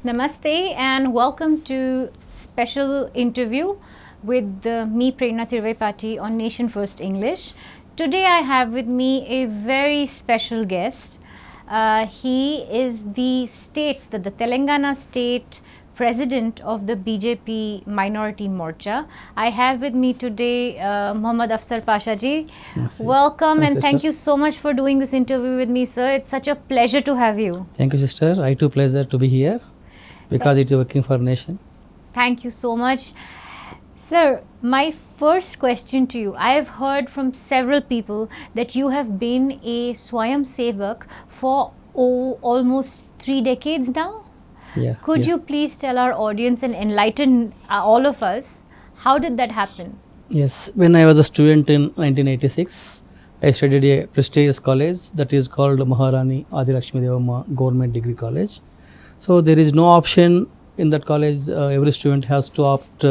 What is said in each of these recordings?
Namaste and welcome to special interview with me Prerna Tirupati on Nation First English. Today I have with me a very special guest. He is the Telangana state president of the BJP Minority Morcha. I have with me today Muhammad Afsar Pasha ji. Welcome and thank you so much for doing this interview with me, sir. It's such a pleasure to have you. Thank you, sister. I too pleasure to be here because it's working for nation. Thank you so much. Sir, my first question to you, I have heard from several people that you have been a Swayam Sevak for almost 3 decades now. Could you please tell our audience and enlighten all of us, how did that happen? Yes, when I was a student in 1986, I studied a prestigious college that is called Maharani Adi Lakshmi Devamma Government Degree College. So there is no option in that college. Every student has to opt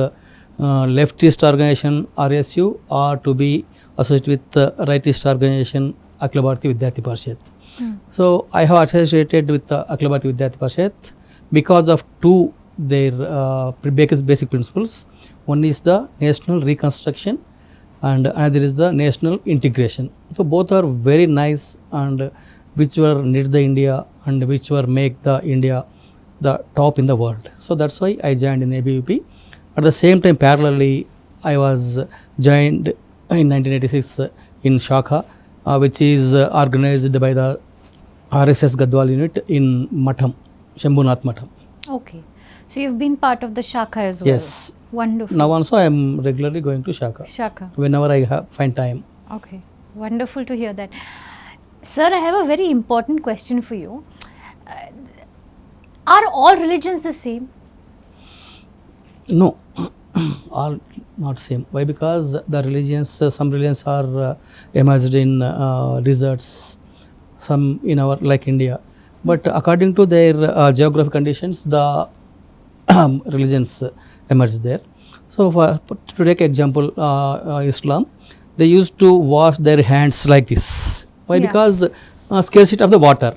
leftist organization RSU or to be associated with rightist organization Akhila Bharatiya Vidyarthi Parishad. So I have associated with Akhila Bharatiya Vidyarthi Parishad because of two their basic principles. One is the national reconstruction and another is the national integration. So both are very nice and which were knit the India and which were make the India the top in the world. So that's why I joined in ABVP. At the same time, parallelly, I was joined in 1986 in Shakha, which is organized by the RSS Gadwal unit in Matham, Shambhunath Matham. Okay. So you've been part of the Shakha as well? Yes. Wonderful. Now also I am regularly going to Shakha. Whenever I find time. Okay. Wonderful to hear that. Sir, I have a very important question for you. Are all religions the same? No, all not same. Why? Because the religions, some religions are emerged in deserts, some in our like India. But according to their geographic conditions, the religions emerge there. So to take example, Islam, they used to wash their hands like this. Why? Because scarcity of the water.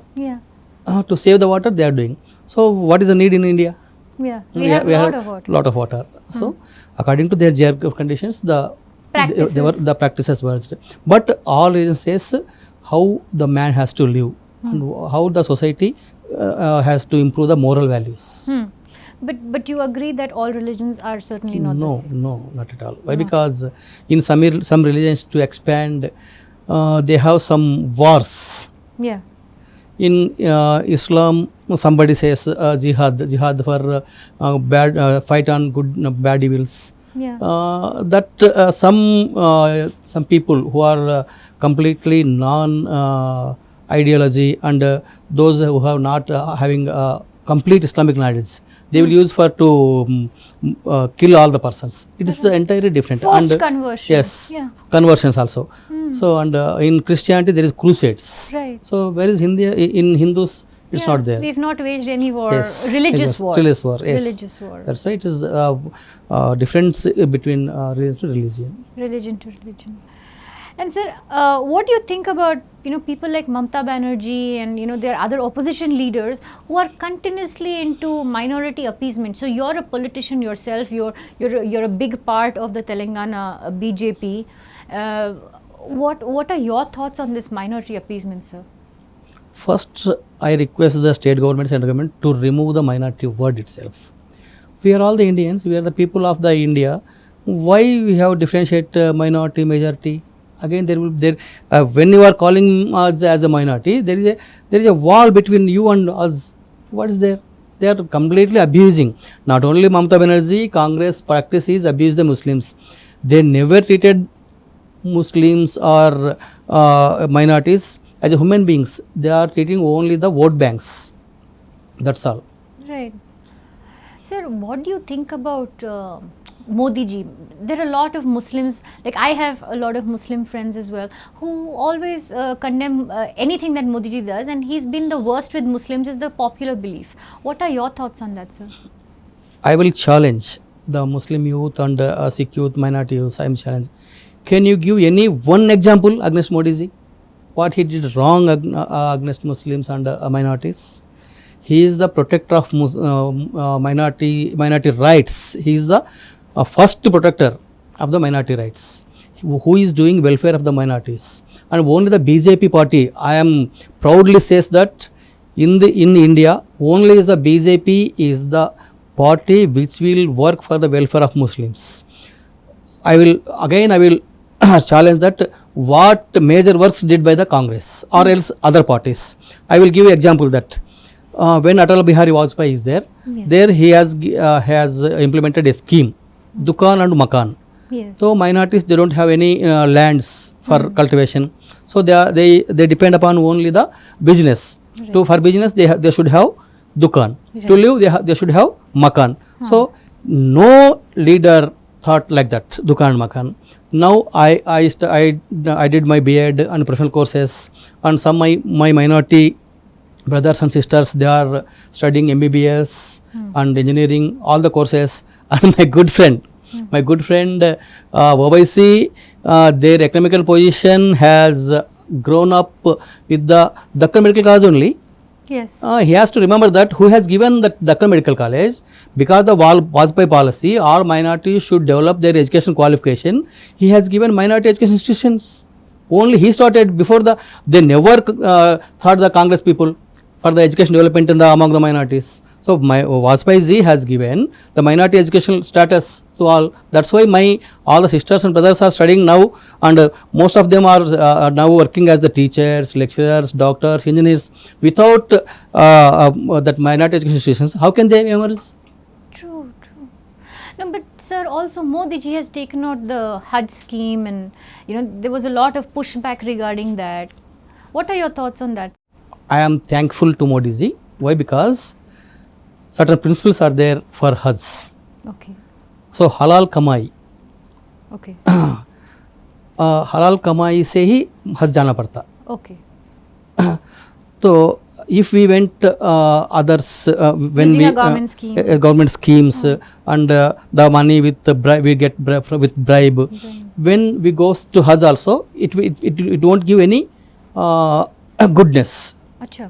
To save the water, they are doing. So what is the need in India? We have a lot of water. So according to their geographic conditions, the practices were. But all religions says how the man has to live and how the society has to improve the moral values. But you agree that all religions are certainly not the same? No, not at all. Why? Because in some religions to expand, they have some wars. In Islam, somebody says jihad for fight on good bad evils. That some people who are completely non ideology and those who have not having complete Islamic knowledge, they will use for to kill all the persons. It is entirely different. Forced conversion. Yes, conversions also. So and in Christianity there is crusades. Right. So where is in Hindus? It's not there. We've not waged any war. Yes. Religious war. Religious war. Yes. Religious war. That's why it is difference between religion to religion. Religion to religion. And sir, what do you think about people like Mamata Banerjee and there are other opposition leaders who are continuously into minority appeasement? So you're a politician yourself. You're a big part of the Telangana BJP. What are your thoughts on this minority appeasement, sir? First, I request the state government, central government to remove the minority word itself. We are all the Indians. We are the people of the India. Why we have differentiate minority, majority? Again, when you are calling us as a minority, there is a wall between you and us. What is there? They are completely abusing. Not only Mamata Banerjee, Congress practice is abuse the Muslims. They never treated Muslims or minorities as human beings. They are treating only the vote banks. That's all. Right. Sir, what do you think about Modi ji? There are a lot of Muslims, like I have a lot of Muslim friends as well, who always condemn anything that Modi ji does, and he's been the worst with Muslims is the popular belief. What are your thoughts on that, sir? I will challenge the Muslim youth and Sikh youth, minority youth. I am challenged. Can you give any one example against Modi ji? What he did wrong against Muslims and minorities? he is the protector of minority rights. He is the first protector of the minority rights, who is doing welfare of the minorities. And only the BJP party, I am proudly says that in India, only the BJP is the party which will work for the welfare of Muslims. I will challenge that what major works did by the Congress or else other parties. I will give you example that when Atal Bihari Vajpayee is there, Yes. there he has implemented a scheme, Dukan and Makan. Yes. So minorities, they don't have any lands for cultivation, so they depend upon only the business. Right. For business they should have Dukan. To live they should have Makan. So no leader thought like that, Dukan and Makan. Now I did my B.Ed and professional courses, and some my minority brothers and sisters, they are studying MBBS and engineering, all the courses. And my good friend OYC, their economical position has grown up with the Dakar Medical College only. Yes. He has to remember that who has given that Dakar Medical College, because the Vajpayee policy, all minorities should develop their education qualification. He has given minority education institutions. Only he started. Before they never thought the Congress people for the education development among the minorities. So Vajpayee ji has given the minority educational status to all. That's why all the sisters and brothers are studying now, and most of them are now working as the teachers, lecturers, doctors, engineers. Without that minority education institutions, how can they emerge? True. No, but sir, also Modi ji has taken out the Hajj scheme, and there was a lot of pushback regarding that. What are your thoughts on that? I am thankful to Modi ji. Why? Because certain principles are there for Hajj. Okay. So halal kamai, Okay. halal kamai से ही हज जाना पड़ता. Okay. So if we went others when Using we a government scheme. government schemes and the money with the bribe, we get with bribe. When we goes to Hajj also, it won't give any goodness. अच्छा.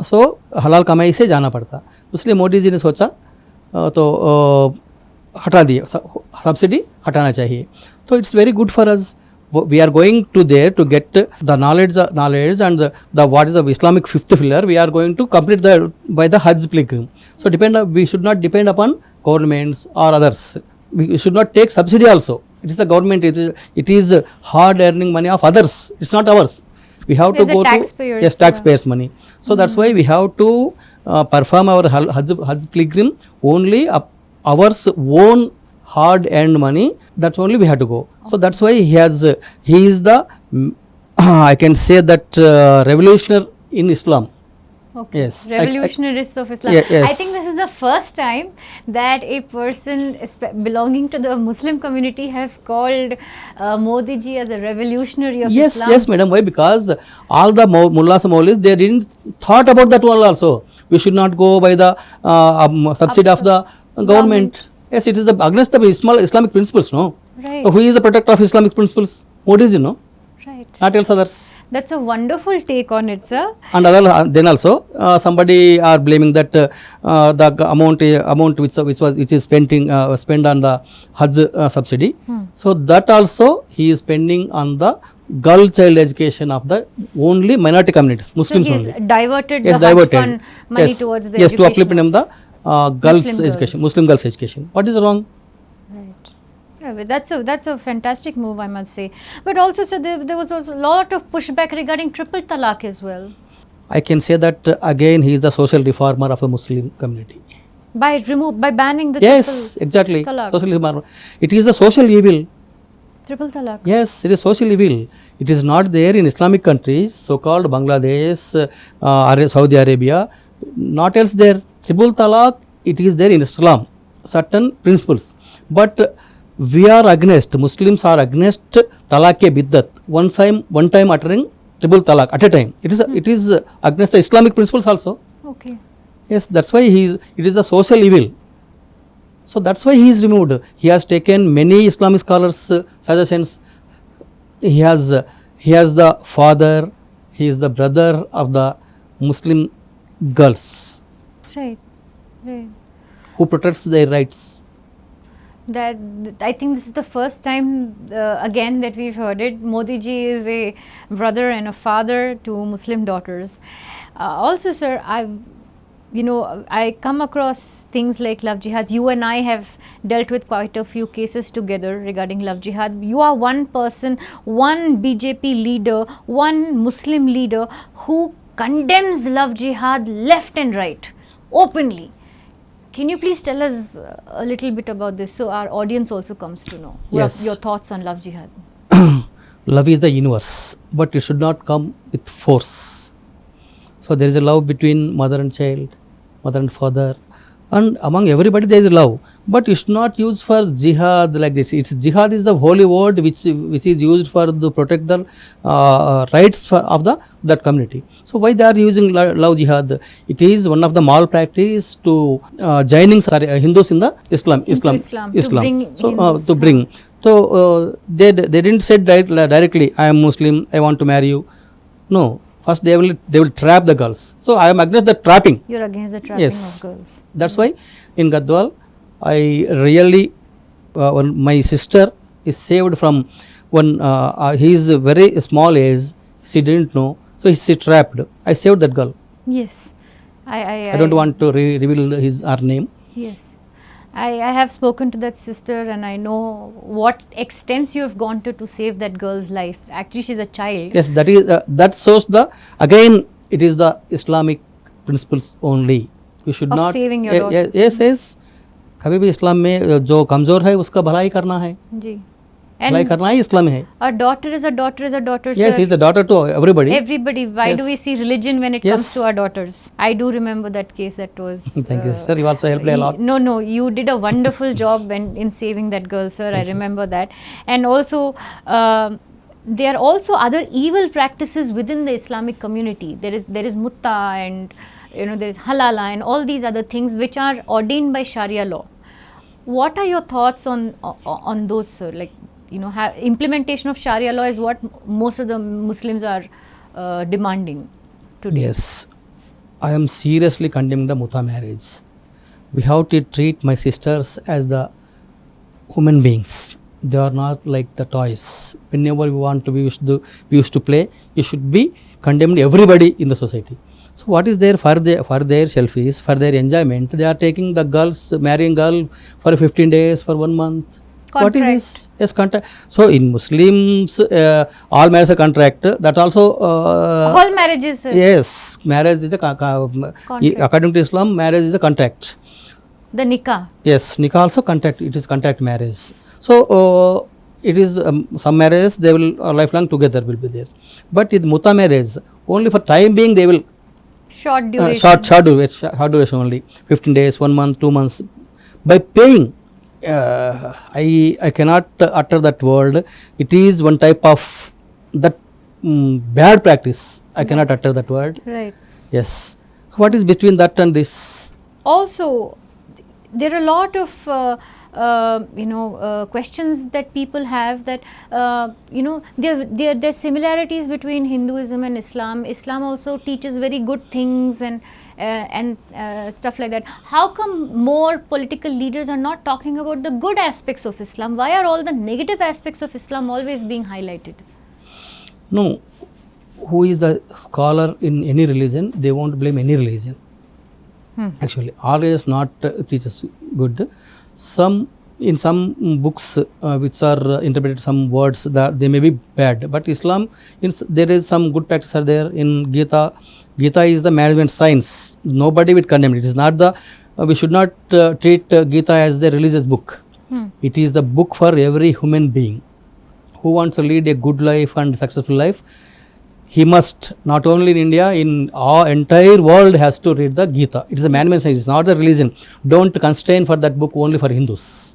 सो हलाल कमाई से जाना पड़ता. इसलिए मोदी जी ने सोचा तो हटा दिए, सब्सिडी हटाना चाहिए. तो it's very good for us. We are going to there to get the knowledge and the what is the Islamic fifth pillar. We are going to complete by the Hajj pilgrim. So we should not depend upon governments or others. We should not take subsidy also. It is the government. It is hard earning money of others. It's not ours. We have to go to taxpayers money. So that's why we have to perform our Hajj pilgrim only our own hard earned money. That's only we have to go. So that's why he is the I can say that revolutionary in Islam. Okay. Yes. Revolutionaries of Islam. Yes. I think this is the first time that a person belonging to the Muslim community has called Modi ji as a revolutionary of Islam. Yes, madam. Why? Because all the mullahs and maulis, they didn't thought about that one also. We should not go by the subsidy of the government. Yes, it is against the Islamic principles, no? Right. So who is the protector of Islamic principles? Modi ji, no? Right. Not else others. That's a wonderful take on it, sir. And then also somebody are blaming that the amount which is spent on the Hajj subsidy. So that also he is spending on the girl child education of the only minority communities, Muslims So he only. has diverted Yes, the Hajj diverted. fund money Yes, towards the yes, to uplift education them the girls Muslim education, girls. Muslim girls education. What is wrong? Right. Yeah, but that's a fantastic move, I must say. But also, so there was also a lot of pushback regarding triple talaq as well. I can say that again he is the social reformer of the Muslim community. By banning the Yes, exactly. talaq. Social reformer. It is the social evil. Triple talaq. Yes, it is social evil. It is not there in Islamic countries, so-called Bangladesh, Saudi Arabia, not else there. Triple talaq, it is there in Islam, certain principles. But we are against, Muslims are against talaq-e-biddat, one time uttering triple talaq at a time. It is against the Islamic principles also. Okay. Yes, that's why it is the social evil. So that's why he is removed. He has taken many Islamic scholars' suggestions. He has the father, he is the brother of the Muslim girls. Right. Right. who protects their rights. That I think this is the first time again that we've heard it. Modi ji is a brother and a father to Muslim daughters. Also, sir, I come across things like love jihad. You and I have dealt with quite a few cases together regarding love jihad. You are one person, one BJP leader, one Muslim leader who condemns love jihad left and right, openly. Can you please tell us a little bit about this so our audience also comes to know Yes. your thoughts on love jihad? Love is the universe, but it should not come with force. So there is a love between mother and child, mother and father, and among everybody there is love. But it's not used for jihad like this. It's jihad is the holy word which is used for to protect the rights of that community. So why they are using love jihad? It is one of the malpractice to joining Hindus in the Islam. To bring So Hindus, to bring. So they didn't say directly, I am Muslim, I want to marry you. No. First they will trap the girls. So I am against the trapping. You're against the trapping Yes. of girls. That's why in Gadwal, I really, when my sister is saved from when he is a very small age, she didn't know, so she trapped. I saved that girl. Yes. I don't want to reveal her name. Yes. I have spoken to that sister and I know what extents you have gone to save that girl's life. Actually, she's a child. Yes, that is that shows again it is the Islamic principles only. You should Of not saving your daughter. yes. कभी भी इस्लाम में जो कमज़ोर है उसका भलाई करना है, जी. भलाई And करना ही इस्लाम में है. a daughter is a daughter is a daughter, Yes, sir. he is the daughter to everybody. Everybody. Why do Yes. we see religion when it Yes. comes to our daughters? I do remember that case. That was. Thank you, sister. You also helped a lot. No, you did a wonderful job in saving that girl, sir. I remember that. And also, there are also other evil practices within the Islamic community. There is mutta and there is halala and all these other things which are ordained by Sharia law. What are your thoughts on those, sir? Like, implementation of Sharia law is what most of the Muslims are demanding today. Yes, I am seriously condemning the Mutta marriage. We have to treat my sisters as the human beings. They are not like the toys. Whenever we used to play, you should be condemned everybody in the society. So what is there for their selfies, for their enjoyment? They are taking the girls, marrying girl for 15 days, for 1 month. What is this? Yes, contract. So in Muslims, all marriage is a contract. That also. All marriages, sir. Yes, marriage is a according to Islam, marriage is a contract. The nikah. Yes, nikah also contract. It is contract marriage. So it is some marriages they will lifelong together will be there. But with Mutta marriage, only for time being they will. Short duration. Short duration only. 15 days, 1 month, 2 months. By paying, I cannot utter that word. It is one type of that bad practice. I cannot utter that word. Right. Yes. What is between that and this? Also, there are a lot of questions that people have that there are similarities between Hinduism and Islam. Islam also teaches very good things and stuff like that. How come more political leaders are not talking about the good aspects of Islam? Why are all the negative aspects of Islam always being highlighted? No, who is the scholar in any religion? They won't blame any religion. Actually, all is not teaches good. In some books which are interpreted some words that they may be bad, but Islam there is some good practice are there. In Gita is the management science. Nobody will condemn it. It is not we should not treat Gita as the religious book. It is the book for every human being who wants to lead a good life and successful life. He must, not only in India, in our entire world has to read the Gita. It is a man-made science, it is not a religion. Don't constrain for that book only for Hindus.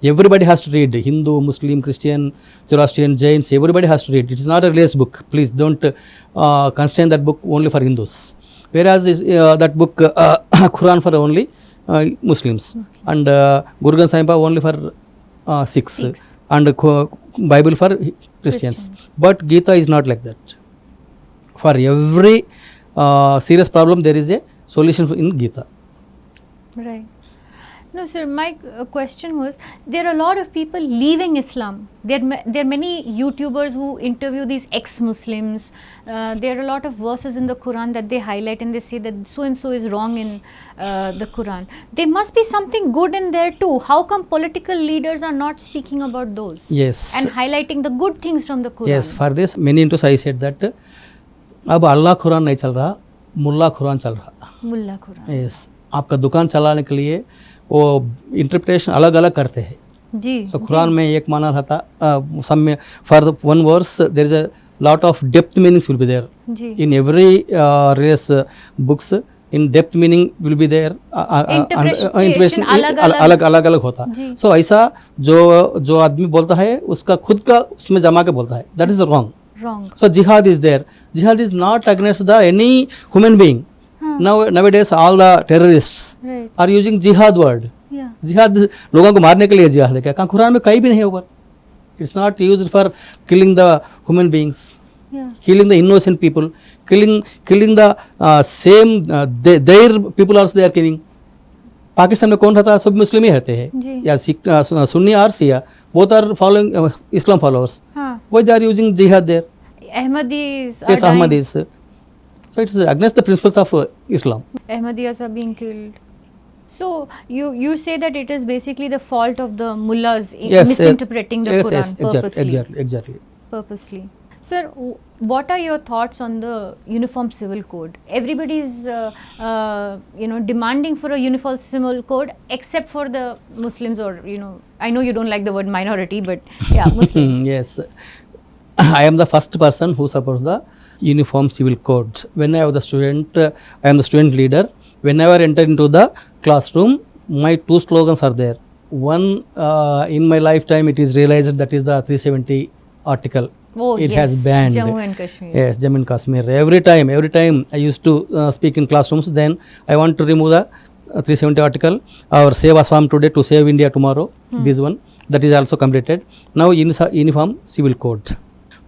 Everybody has to read. Hindu, Muslim, Christian, Zoroastrian, Jains, everybody has to read. It is not a religious book. Please don't constrain that book only for Hindus. Whereas that book, Quran for only Muslims and Guru Granth Sahib only for Sikhs and Bible for Christians. But Gita is not like that. For every serious problem there is a solution in Gita. Right. No, sir, my question was, there are a lot of people leaving Islam. There are many YouTubers who interview these ex-Muslims. There are a lot of verses in the Quran that they highlight and they say that so and so is wrong in the Quran. There must be something good in there too. How come political leaders are not speaking about those? Yes. And highlighting the good things from the Quran? Yes, for this many into I said that अब अल्लाह कुरान नहीं चल रहा, मुल्ला कुरान चल रहा. Mullah Quran. Yes, आपका दुकान चलाने के लिए वो इंटरप्रिटेशन अलग अलग करते हैं. जी. सो कुरान में एक माना रहता, सम में for the one verse there is a lot of depth meanings will be there जी. In every race books. In depth meaning will be there, interpretation अलग अलग होता. सो ऐसा जो आदमी बोलता है उसका खुद का उसमें जमा के बोलता है, that is wrong. Wrong. So jihad is there. Jihad is not against the any human being. Nowadays all the terrorists Right. are using jihad word. Yeah. जिहाद लोगों को मारने के लिए जिहाद है क्या? कहाँ कुरान में कहीं भी नहीं है ऊपर. It's not used for killing the human beings, Yeah. killing the innocent people, killing the same their people also they are killing. Pakistan में कौन रहता है? सब मुस्लिम ही रहते हैं, जी. या सुन्नी और शिया, both are following Islam followers. हाँ. Why they are using jihad there? Ahmadis are Yes, dying. Ahmadis. So it's against the principles of Islam. Ahmadiyas are being killed. So you say that it is basically the fault of the mullahs in Yes, misinterpreting the yes, Quran yes, purposely. exactly. Purposely. Sir, what are your thoughts on the Uniform Civil Code? Everybody is demanding for a uniform civil code except for the Muslims, or I know you don't like the word minority, but yeah, Muslims. Yes, I am the first person who supports the Uniform Civil Code. When I was the student, I am the student leader. Whenever I enter into the classroom, my two slogans are there. One, in my lifetime, it is realized that is the 370 article. Oh, it yes, has banned. Jammu and Kashmir. Yes, Jammu and Kashmir. Every time I used to speak in classrooms. Then I want to remove the 370 article. Our Save Assam today to save India tomorrow. This one that is also completed. Now Uniform Civil Code.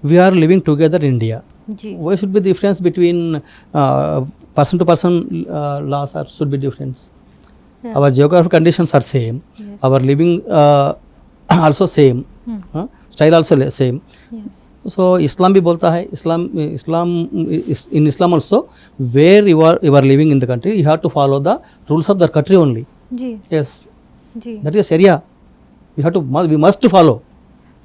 We are living together in India. Ji. Why should be the difference between person to person laws should be different? Yeah. Our geographic conditions are same. Yes. Our living also same. Style also same. Yes. So Islam भी बोलता है, in Islam also, where you are living in the country, you have to follow the rules of the country only. Ji. Yes, Ji. that is Sharia. We must follow.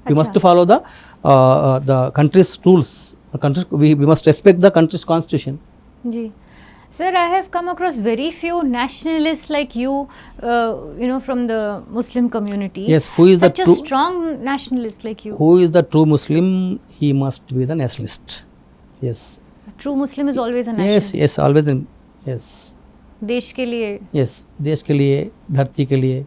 We must follow the country's rules. We must respect the country's constitution. Ji. Sir, I have come across very few nationalists like you, from the Muslim community. Yes, who is such the a true strong nationalist like you? Who is the true Muslim? He must be the nationalist. Yes. A true Muslim is always a nationalist. Yes, always. Yes. देश के लिए. Yes, देश के लिए, धरती के लिए.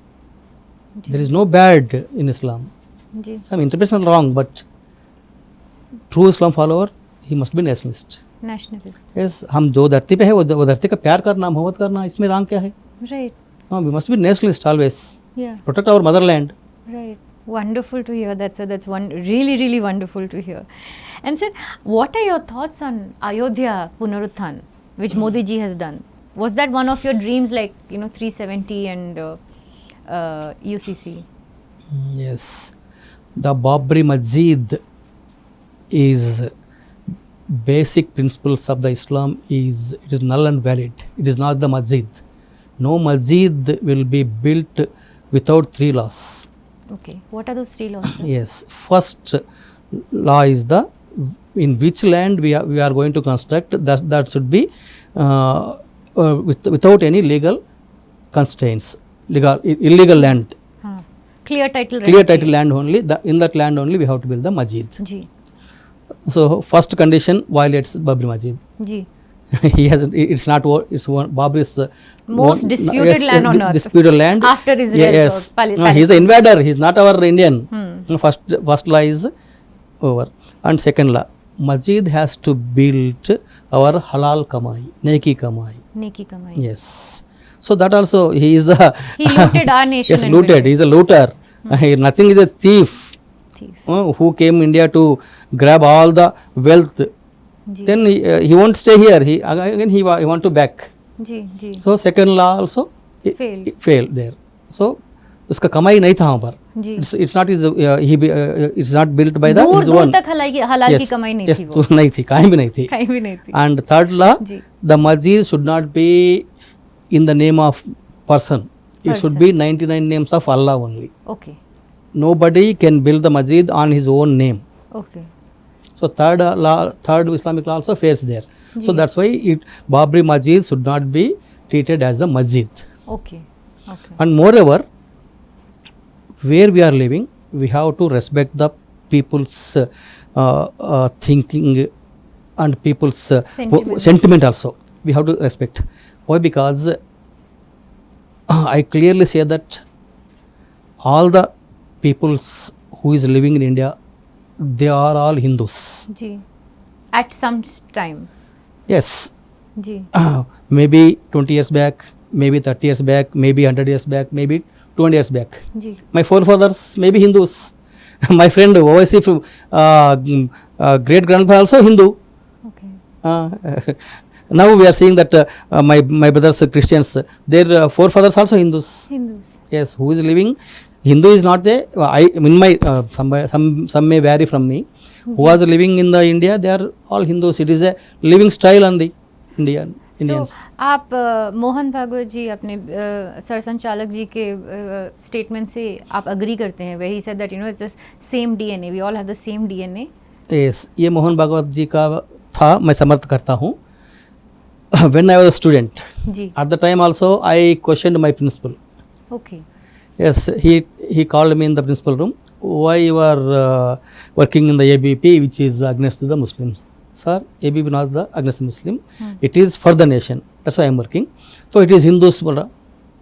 There is no bad in Islam. Ji. Some interpretation wrong, but true Islam follower, he must be nationalist. Nationalist. Yes, हम जो धरती पे है वो धरती का प्यार करना, मोहब्बत करना, इसमें रंग क्या है? Right. We must be nationalist always. Yeah. Protect our motherland. Right. Wonderful to hear that, sir. That's really wonderful to hear. And sir, what are your thoughts on Ayodhya Punarutthan, which Modi ji has done? Was that one of your dreams, like 370 and UCC? Yes, the Babri Masjid is basic principles of the Islam it is null and valid. It is not the masjid. No masjid will be built without 3 laws. Okay, what are those 3 laws, sir? Yes, first law is in which land we are going to construct, that should be without any legal constraints, illegal land. Clear title land only. In that land only we have to build the masjid. Ji. So first condition violates Babri Masjid. Ji. It's not. It's one Babri's most disputed land on earth. Disputed land after Israel. Yes. Palestine. He is the invader. He is not our Indian. First law is over. And second law, masjid has to build our halal kamai, neki kamai. Neki kamai. Yes. So that also he is the. He looted our nation. Yes, looted. He is a looter. Nothing is a thief. Who came India to grab all the wealth. Ji. Then he won't stay here. He want to back. Ji. So second law also failed there. So उसका कमाई नहीं था वहाँ पर. जी. It's not his it's not built by the his दूर own. तक हलाल की कमाई नहीं Yes, थी वो. तो नहीं थी, कहीं भी नहीं थी. कहीं भी नहीं थी. And third law, ji. the masjid should not be in the name of person. It should be 99 names of Allah only. Okay. Nobody can build the masjid on his own name. Okay. So third law, third Islamic law also fails there. So that's why Babri Masjid should not be treated as a masjid. Okay. Okay. And moreover, where we are living, we have to respect the people's thinking and people's sentiment also. We have to respect. Why? Because I clearly say that all the peoples who is living in India, they are all Hindus. Ji. At some time. Yes. Ji. Maybe 20 years back, maybe 30 years back, maybe 100 years back, maybe 200 years back. Ji. My forefathers may be Hindus. My friend OIC great grandpa also Hindu. Okay. Now we are seeing that my brothers Christians, their forefathers also Hindus. Hindus. Yes, who is living Hindu is not there. In my some may vary from me. Who was living in the India, they are all Hindus. It is a living style on the Indians. So, आप मोहन भागवत जी अपने sir संचालक जी के statement से आप agree करते हैं where he said that it's the same DNA, we all have the same DNA. Yes, ये मोहन भागवत जी का था, मैं समर्थ करता हूँ. When I was a student, ji. at the time also I questioned my principal. Okay. Yes, he called me in the principal room. Why you are working in the ABP, which is against the Muslims? Sir, ABP not the against Muslim. It is for the nation. That's why I am working. So it is Hindus.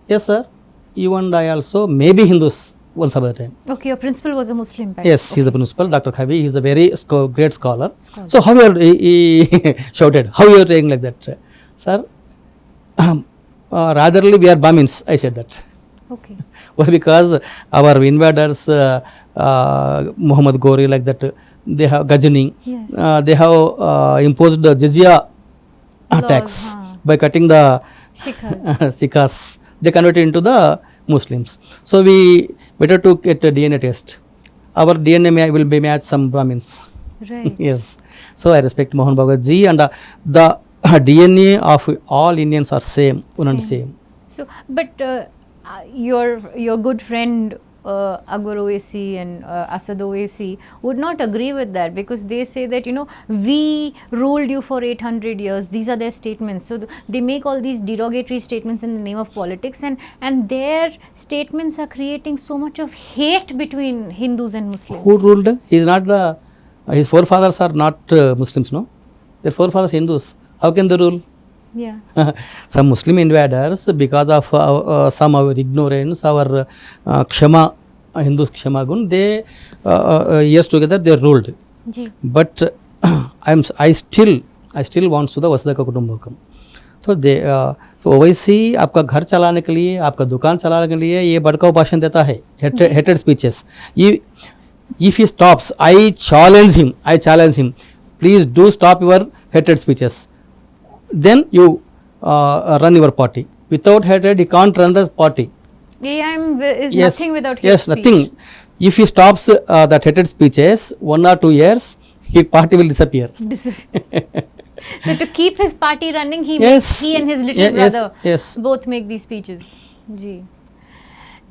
Yes, sir. You and I also may be Hindus once upon a time. Okay, your principal was a Muslim back. Yes, he is the principal, Dr. Khavi. He is a very great scholar. So how you are, he shouted, how you are saying like that? Sir, ratherly we are Brahmins, I said that. Okay. Why? Because our invaders, Muhammad Ghori, like that, they have Ghazni, Yes. they have imposed the jizya tax by cutting the Shikhas. Sikhs. They converted into the Muslims. So we better to get a DNA test. Our DNA will be matched some Brahmins. Right. Yes. So I respect Mohan Bhagwat ji, and the DNA of all Indians are same, one and same. So, but your good friend Akbar Owaisi and Asad Owaisi would not agree with that, because they say that we ruled you for 800 years. These are their statements. So they make all these derogatory statements in the name of politics, and their statements are creating so much of hate between Hindus and Muslims. Who ruled? He is not the. His forefathers are not Muslims, no. Their forefathers Hindus. How can they rule? Yeah. Some Muslim invaders, because of some our ignorance, our Kshama, Hindu Kshama Gun, they years together they ruled. Ji. But I still want Sudha Vasudha Kutumbakam. तो दे तो ओवैसी आपका घर चलाने के लिए, आपका दुकान चलाने के लिए ये भड़काऊ भाषण देता है, hated speeches. If he stops, I challenge him. Please do stop your hated speeches. Then you run your party. Without hatred, he can't run the party. AIM is nothing without hate Yes, speech. nothing. If he stops that hated speeches, 1 or 2 years, his party will disappear. So to keep his party running, he and his little brother both make these speeches. Ji.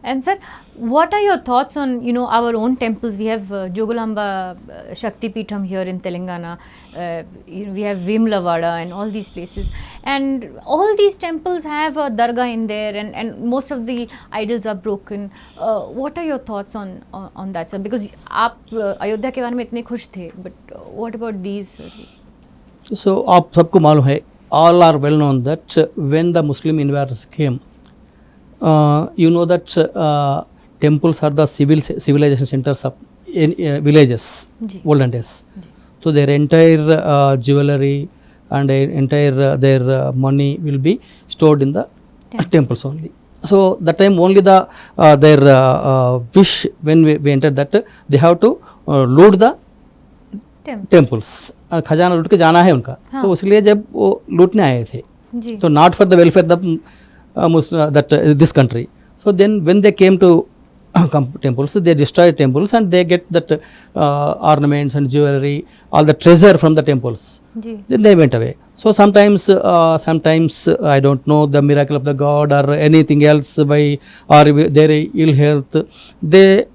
And sir, what are your thoughts on our own temples? We have Jogulamba Shakti Peetham here in Telangana. We have Vimlavada and all these places. And all these temples have a dargah in there, and most of the idols are broken. What are your thoughts on that, sir? Because आप अयोध्या के बारे में इतने खुश थे, but what about these? So आप सबको मालूम है, all are well known that when the Muslim invaders came, you know that temples are the civilization centers of villages, olden days. So their entire jewelry and entire their money will be stored in the temples only. So that time only the their wish when we entered that they have to loot the temples. खजाना लूट के जाना है उनका. तो इसलिए जब वो लूटने आए थे, तो not for the welfare the this country. So then when they came to temples, they destroyed temples and they get that ornaments and jewelry, all the treasure from the temples. जी. Then they went away. So sometimes I don't know the miracle of the God or anything else by or their ill health, they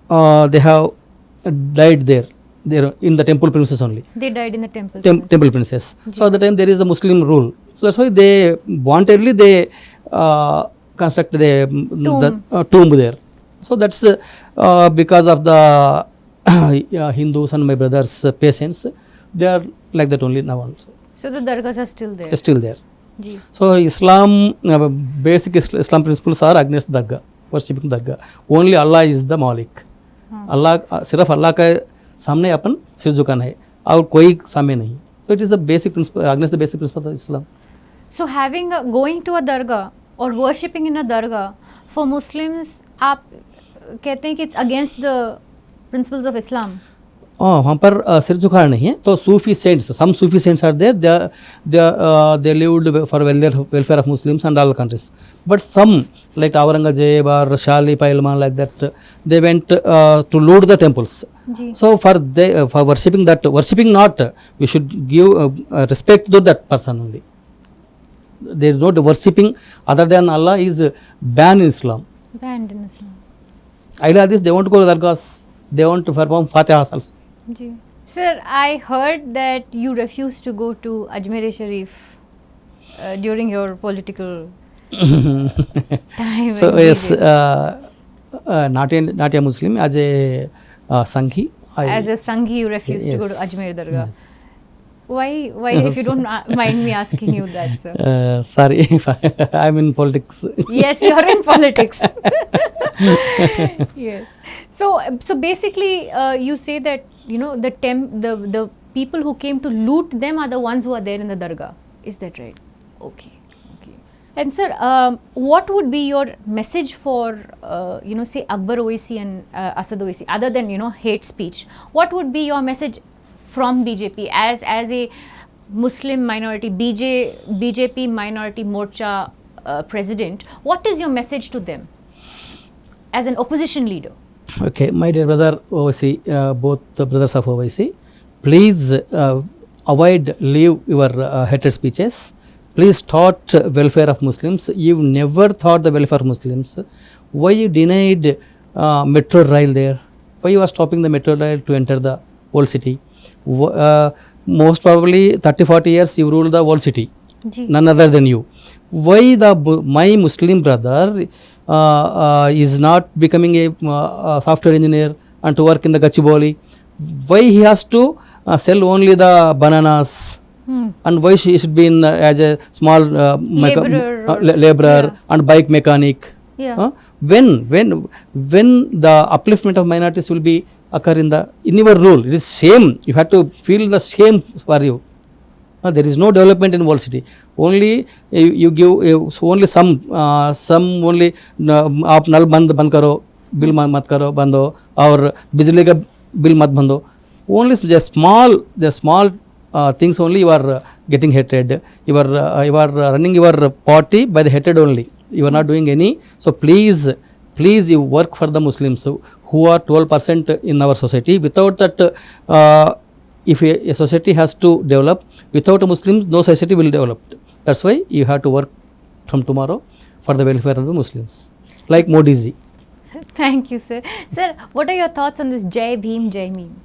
have died there in the temple premises only. They died in the temple. Temple princess. So at the time there is a Muslim rule. So that's why they wantedly they construct the tomb there. So that's because of the Hindus and my brothers' patience. They are like that only now also. So the dargahs are still there. Still there. जी. So Islam, basic Islam principles are against dargah, worshipping dargah. Only Allah is the Malik. Allah सिर्फ अल्लाह के सामने अपन सिर झुकाना है और कोई सामने नहीं. So it is the basic principle against the basic principle of Islam. So going to a dargah or worshipping in a dargah for Muslims, आप कहते हैं कि it's against the principles of Islam. वहाँ पर सिर झुकाना नहीं है. तो Sufi saints, some Sufi saints are there, they lived for welfare of Muslims and all countries. But some like Aurangzeb or Shali Pailman like that, they went to loot the temples. जी. So for worshipping not, we should give respect to that person only. There is no worshipping other than Allah is banned in Islam. Banned in Islam. Either this, they want to go to dargahs, they want to perform Fatihas also. जी. Sir, I heard that you refused to go to Ajmer-e-Sharif during your political time. So yes, not a Muslim, as a Sanghi. As a Sanghi, you refused to go to Ajmer Dargah. Yes. Why, if you don't mind me asking you that, sir? Sorry, if I'm in politics. Yes, you're in politics. Yes. So basically, you say that, you know, the people who came to loot them are the ones who are there in the dargah. Is that right? Okay. And sir, what would be your message for, say Akbar Owaisi and Asad Owaisi, other than, hate speech? What would be your message from BJP as a Muslim minority, BJP minority Morcha president? What is your message to them as an opposition leader? Okay, my dear brother Owaisi, both the brothers of Owaisi, please leave your hatred speeches. Please thought welfare of Muslims. You never thought the welfare of Muslims. Why you denied metro rail there? Why you are stopping the metro rail to enter the old city? Most probably 30-40 years you ruled the whole city. Ji. None other than you. Why my Muslim brother is not becoming a software engineer and to work in the Gachibowli? Why he has to sell only the bananas? And why she should be in as a small laborer and bike mechanic? Yeah. When the upliftment of minorities will be occur in your rule? It is shame. You have to feel the shame for you. There is no development in whole city. Only you give only some only आप नल बंद करो, bill मत करो बंदो, और बिजली का bill मत बंदो. Only the small things only you are getting hated. You are running your party by the hatred only. You are not doing any. So please you work for the Muslims who are 12% in our society. Without that, if a society has to develop, without Muslims, no society will develop. That's why you have to work from tomorrow for the welfare of the Muslims, like Modi ji. Thank you, sir. Sir, what are your thoughts on this Jai Bhim, Jai Meme?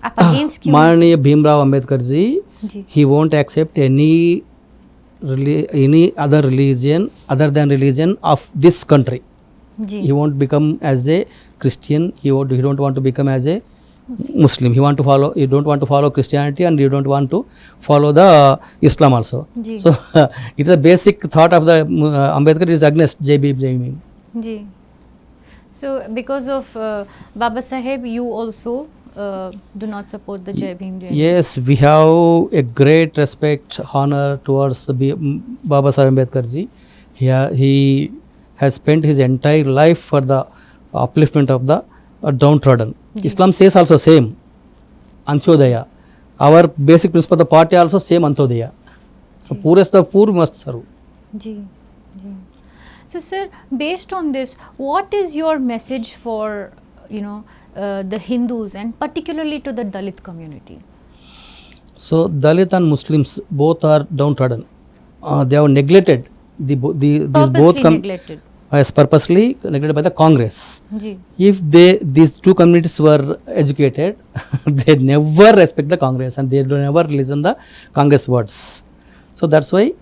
आप against क्यों? माननीय Bhimrao Ambedkar ji, he won't accept any other religion other than religion of this country. Ji. He won't become as a Christian. He don't want to become as a Muslim. He don't want to follow Christianity, and you don't want to follow the Islam also. Ji. So it's a basic thought of the Ambedkar is against Jai Bhim, Jai Meme. Ji. So because of Baba Saheb, you also do not support the Jai Bhim, Jai Meme. Yes, we have a great respect, honor towards Baba Saheb Ambedkar ji. He has spent his entire life for the upliftment of the downtrodden. Islam says also same, Anchodaya. Our basic principle of the party also same Antyodaya. So poorest of poor must serve. Ji. So, sir, based on this, what is your message for the Hindus and particularly to the Dalit community? So Dalit and Muslims both are downtrodden. They have neglected these both Purposely neglected. as purposely neglected by the Congress. Ji. If these two communities were educated, they never respect the Congress and they don't never listen the Congress words. So that's why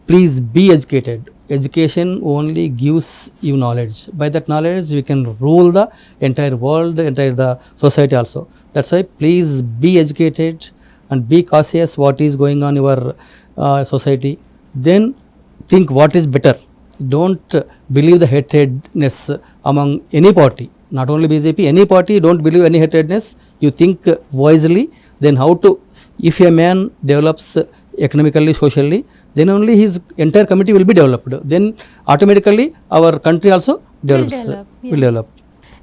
please be educated. Education only gives you knowledge. By that knowledge, we can rule the entire world, entire the society also. That's why please be educated and be cautious what is going on in your society. Then think what is better. Don't believe the hatredness among any party, not only BJP, any party. Don't believe any hatredness. You think wisely. Then how to, if a man develops economically, socially, then only his entire community will be developed. Then automatically our country also develops. Will develop.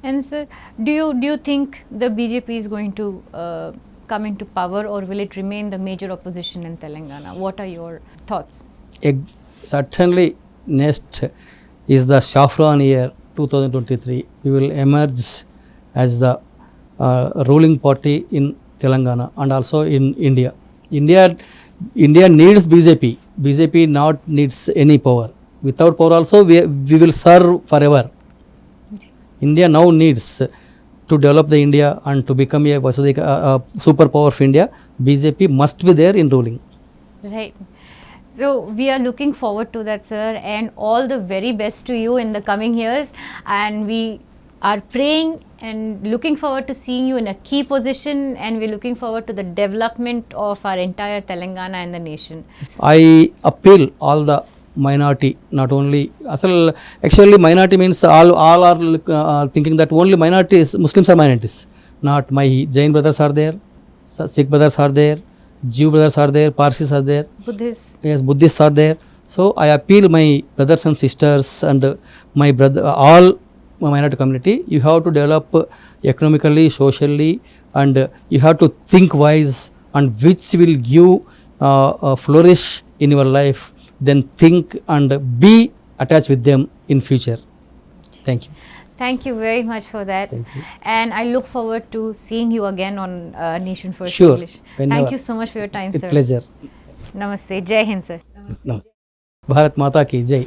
And sir, do you think the BJP is going to come into power, or will it remain the major opposition in Telangana? What are your thoughts? Certainly, next is the saffron year 2023. We will emerge as the ruling party in Telangana and also in India. India needs BJP. BJP not needs any power. Without power also we will serve forever. India now needs to develop the India and to become a superpower of India. BJP must be there in ruling. Right. So we are looking forward to that, sir, and all the very best to you in the coming years. And we are praying and looking forward to seeing you in a key position, and we're looking forward to the development of our entire Telangana and the nation. I appeal all the minority, not only actually minority means all are thinking that only minorities, Muslims are minorities. Not my Jain brothers are there, Sikh brothers are there, Jew brothers are there, Parsis are there, Buddhists. Yes, Buddhists are there. So I appeal my brothers and sisters and my brother, all minority community. You have to develop economically, socially, and you have to think wise, and which will give flourish in your life. Then think and be attached with them in future. Thank you. Thank you very much for that. Thank you. And I look forward to seeing you again on Nation First Sure. English. Whenever. Thank you so much for your time, With sir. pleasure. Namaste. Jai Hind, sir. Namaste. Bharat Mata ki Jai.